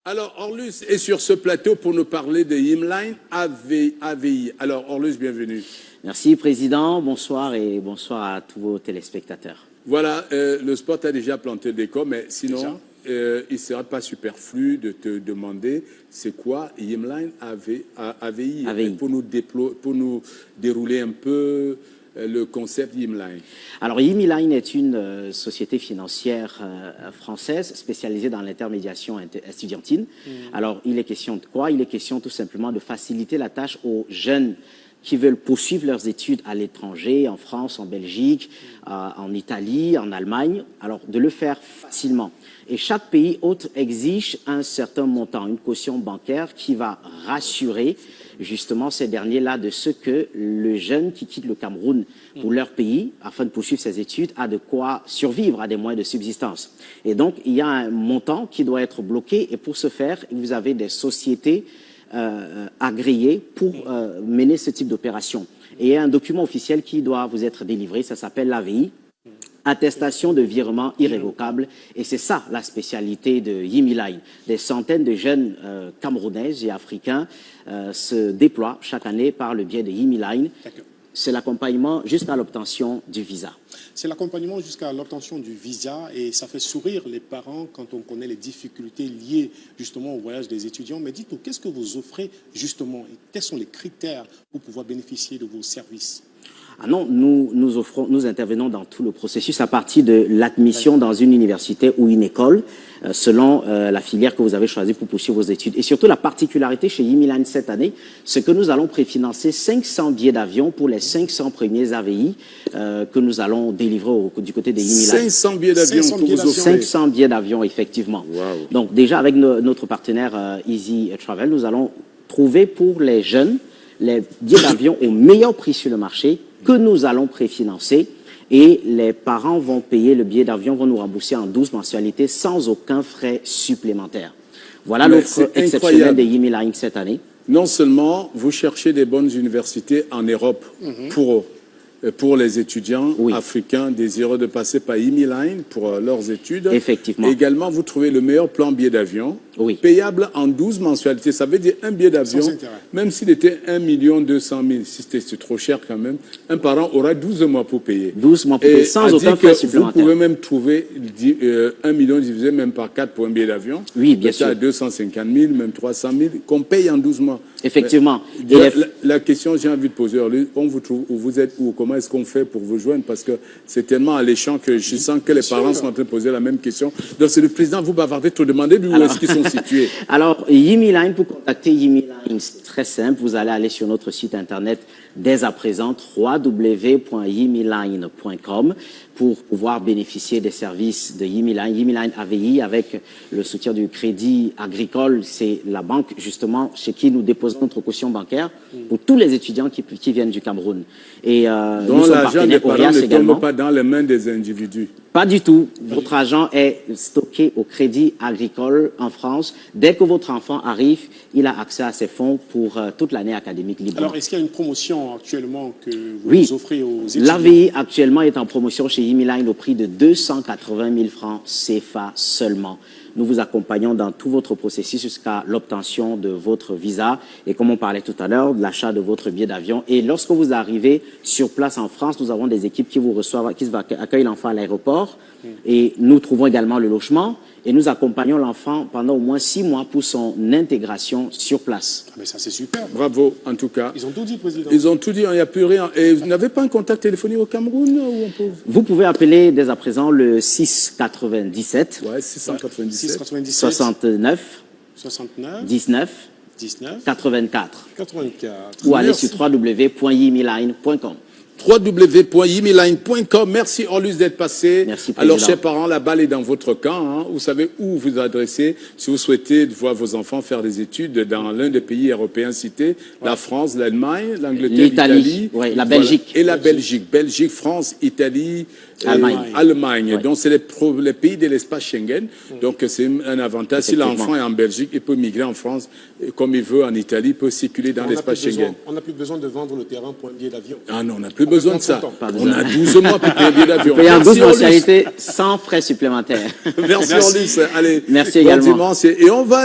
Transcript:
Alors, Orlus est sur ce plateau pour nous parler de Yimline AVI. Alors, Orlus, bienvenue. Merci, Président. Bonsoir et bonsoir à tous vos téléspectateurs. Voilà, le sport a déjà planté le décor, mais sinon, il ne serait pas superflu de te demander c'est quoi Yimline AVI. Pour nous dérouler un peu le concept Yimline. Alors, Yimline est une société financière française spécialisée dans l'intermédiation estudiantine. Alors, il est question de quoi? Il est question tout simplement de faciliter la tâche aux jeunes qui veulent poursuivre leurs études à l'étranger, en France, en Belgique, en Italie, en Allemagne, alors de le faire facilement. Et chaque pays hôte exige un certain montant, une caution bancaire qui va rassurer justement ces derniers-là de ce que le jeune qui quitte le Cameroun pour leur pays, afin de poursuivre ses études, a de quoi survivre, a des moyens de subsistance. Et donc, il y a un montant qui doit être bloqué, et pour ce faire, vous avez des sociétés agréées pour mener ce type d'opération. Et il y a un document officiel qui doit vous être délivré, ça s'appelle l'AVI, attestation de virement irrévocable, et c'est ça la spécialité de Yimline. Des centaines de jeunes Camerounais et Africains se déploient chaque année par le biais de Yimline. C'est l'accompagnement jusqu'à l'obtention du visa. C'est l'accompagnement jusqu'à l'obtention du visa, et ça fait sourire les parents quand on connaît les difficultés liées justement au voyage des étudiants. Mais dites-nous, qu'est-ce que vous offrez justement et quels sont les critères pour pouvoir bénéficier de vos services? Ah non, nous intervenons dans tout le processus à partir de l'admission dans une université ou une école, selon la filière que vous avez choisie pour poursuivre vos études. Et surtout, la particularité chez Yimline cette année, c'est que nous allons préfinancer 500 billets d'avion pour les 500 premiers AVI que nous allons délivrer du côté de Yimline. 500 billets d'avion pour vous offrir. 500 billets d'avion, effectivement. Wow. Donc déjà, avec notre partenaire Easy Travel, nous allons trouver pour les jeunes les billets d'avion au meilleur prix sur le marché, que nous allons préfinancer, et les parents vont payer le billet d'avion, vont nous rembourser en 12 mensualités sans aucun frais supplémentaire. Voilà l'offre exceptionnelle de Yimline cette année. Non seulement vous cherchez des bonnes universités en Europe pour les étudiants africains désireux de passer par Yimline pour leurs études. Effectivement. Et également, vous trouvez le meilleur plan billet d'avion, payable en 12 mensualités. Ça veut dire un billet d'avion, même s'il était 1 200 000, si c'est trop cher quand même, un parent aura 12 mois pour payer. 12 mois pour payer, sans aucun frais supplémentaire. Vous pouvez même trouver 1 million divisé même par 4 pour un billet d'avion. Oui, bien sûr. À 250 000, même 300 000, qu'on paye en 12 mois. Effectivement. La question, j'ai envie de poser, on vous trouve, où vous êtes où? Comment est-ce qu'on fait pour vous joindre? Parce que c'est tellement alléchant que je sens que les parents sont en train de poser la même question. Donc, c'est le président, vous bavardez, trop demander où est-ce qu'ils sont situés. Alors, Yimline, pour contacter Yimline, c'est très simple. Vous allez aller sur notre site internet dès à présent, www.yimline.com, pour pouvoir bénéficier des services de Yimline AVI avec le soutien du Crédit Agricole. C'est la banque, justement, chez qui nous déposons notre caution bancaire pour tous les étudiants qui viennent du Cameroun. Et nous sommes partenaires ORIAS également. Ne tombe pas dans les mains des individus. Pas du tout. Votre argent est stocké au Crédit Agricole en France. Dès que votre enfant arrive, il a accès à ces fonds pour toute l'année académique libre. Alors, est-ce qu'il y a une promotion actuellement que vous offrez aux étudiants? L'AVI actuellement est en promotion chez Yimline au prix de 280 000 francs CFA seulement. Nous vous accompagnons dans tout votre processus jusqu'à l'obtention de votre visa et, comme on parlait tout à l'heure, de l'achat de votre billet d'avion. Et lorsque vous arrivez sur place en France, nous avons des équipes qui vous reçoivent, qui accueillent l'enfant à l'aéroport, et nous trouvons également le logement, et nous accompagnons l'enfant pendant au moins 6 mois pour son intégration sur place. Ah, mais ça, c'est super. Bravo, en tout cas. Ils ont tout dit, Président. Ils ont tout dit, il n'y a plus rien. Et vous n'avez pas un contact téléphonique au Cameroun Vous pouvez appeler dès à présent le 697. Ouais, 697. 69. 19. 84. Ou aller sur www.yimline.com. www.yimline.com. Merci Orlus d'être passé. Merci, Président. Alors, chers parents, la balle est dans votre camp. Vous savez où vous adresser si vous souhaitez voir vos enfants faire des études dans l'un des pays européens cités, la France, l'Allemagne, l'Angleterre, l'Italie, la Belgique. Et la Belgique. Belgique, France, Italie, Allemagne. Donc, c'est les pays de l'espace Schengen. Donc, c'est un avantage. Si l'enfant est en Belgique, il peut migrer en France comme il veut en Italie, il peut circuler dans l'espace Schengen. On n'a plus besoin de vendre le terrain pour un billet d'avion. Ah non, on n'a plus besoin de ça. On a 12 mois pour payer un billet d'avion. Payer en 12 mensualités sans frais supplémentaires. Merci Orlus. Allez, merci également. Et on va aller